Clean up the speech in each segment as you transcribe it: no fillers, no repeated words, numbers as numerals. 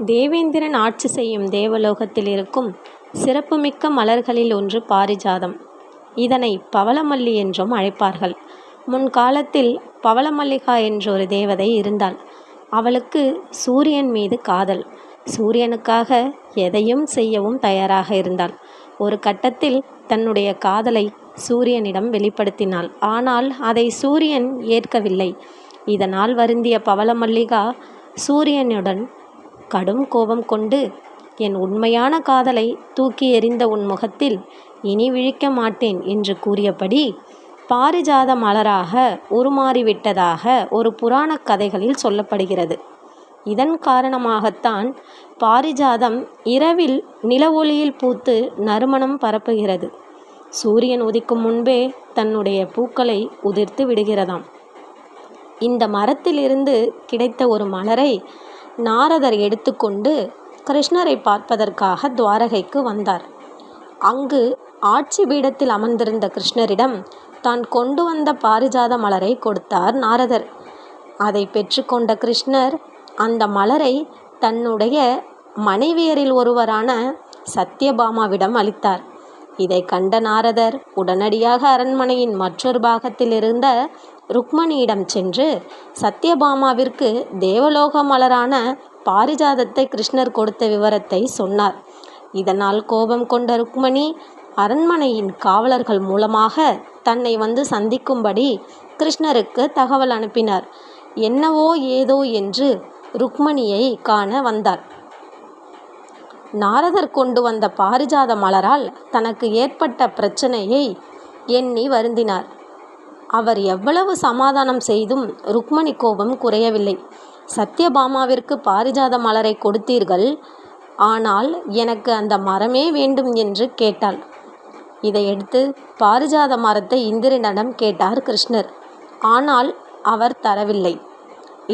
தேவேந்திரன் ஆட்சி செய்யும் தேவலோகத்தில் இருக்கும் சிறப்புமிக்க மலர்களில் ஒன்று பாரிஜாதம். இதனை பவளமல்லி என்றும் அழைப்பார்கள். முன்காலத்தில் பவளமல்லிகா என்றொரு தேவதை இருந்தாள். அவளுக்கு சூரியன் மீது காதல். சூரியனுக்காக எதையும் செய்யவும் தயாராக இருந்தாள். ஒரு கட்டத்தில் தன்னுடைய காதலை சூரியனிடம் வெளிப்படுத்தினாள். ஆனால் அதை சூரியன் ஏற்கவில்லை. இதனால் வருந்திய பவளமல்லிகா சூரியனுடன் கடும் கோபம் கொண்டு, என் உண்மையான காதலை தூக்கி எறிந்த உன் முகத்தில் இனி விழிக்க மாட்டேன் என்று கூறியபடி பாரிஜாத மலராக உருமாறிவிட்டதாக ஒரு புராணக் கதைகளில் சொல்லப்படுகிறது. இதன் காரணமாகத்தான் பாரிஜாதம் இரவில் நில ஒளியில் பூத்து நறுமணம் பரப்புகிறது. சூரியன் உதிக்கும் முன்பே தன்னுடைய பூக்களை உதிர்த்து விடுகிறதாம். இந்த மரத்திலிருந்து கிடைத்த ஒரு மலரை நாரதர் எடுத்துக்கொண்டு கிருஷ்ணரை பார்ப்பதற்காக துவாரகைக்கு வந்தார். அங்கு ஆட்சி பீடத்தில் அமர்ந்திருந்த கிருஷ்ணரிடம் தான் கொண்டு வந்த பாரிஜாத மலரை கொடுத்தார் நாரதர். அதை பெற்றுக்கொண்ட கிருஷ்ணர் அந்த மலரை தன்னுடைய மனைவியரில் ஒருவரான சத்யபாமாவிடம் அளித்தார். இதை கண்ட நாரதர் உடனடியாக அரண்மனையின் மற்றொரு பாகத்தில் இருந்த ருக்மணியிடம் சென்று சத்யபாமாவிற்கு தேவலோக மலரான பாரிஜாதத்தை கிருஷ்ணர் கொடுத்த விவரத்தை சொன்னார். இதனால் கோபம் கொண்ட ருக்மணி அரண்மனையின் காவலர்கள் மூலமாக தன்னை வந்து சந்திக்கும்படி கிருஷ்ணருக்கு தகவல் அனுப்பினார். என்னவோ ஏதோ என்று ருக்மணியை காண வந்தார். நாரதர் கொண்டு வந்த பாரிஜாத மலரால் தனக்கு ஏற்பட்ட பிரச்சனையை எண்ணி வருந்தினார். அவர் எவ்வளவு சமாதானம் செய்தும் ருக்மணி கோபம் குறையவில்லை. சத்யபாமாவிற்கு பாரிஜாத மலரை கொடுத்தீர்கள், ஆனால் எனக்கு அந்த மரமே வேண்டும் என்று கேட்டாள். இதையடுத்து பாரிஜாத மரத்தை இந்திரனிடம் கேட்டார் கிருஷ்ணர். ஆனால் அவர் தரவில்லை.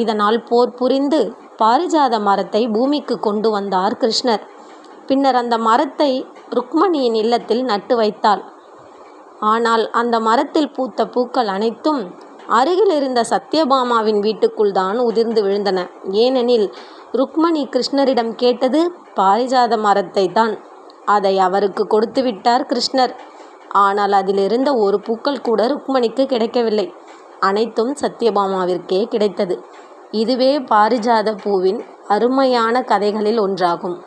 இதனால் போர் புரிந்து பாரிஜாத மரத்தை பூமிக்கு கொண்டு வந்தார் கிருஷ்ணர். பின்னர் அந்த மரத்தை ருக்மணியின் இல்லத்தில் நட்டு வைத்தாள். ஆனால் அந்த மரத்தில் பூத்த பூக்கள் அனைத்தும் அருகில் இருந்த சத்யபாமாவின் வீட்டுக்குள் தான் உதிர்ந்து விழுந்தன. ஏனெனில் ருக்மணி கிருஷ்ணரிடம் கேட்டது பாரிஜாத மரத்தை தான். அதை அவருக்கு கொடுத்து விட்டார் கிருஷ்ணர். ஆனால் அதிலிருந்த ஒரு பூக்கள் கூட ருக்மணிக்கு கிடைக்கவில்லை. அனைத்தும் சத்யபாமாவிற்கே கிடைத்தது. இதுவே பாரிஜாத பூவின் அருமையான கதைகளில் ஒன்றாகும்.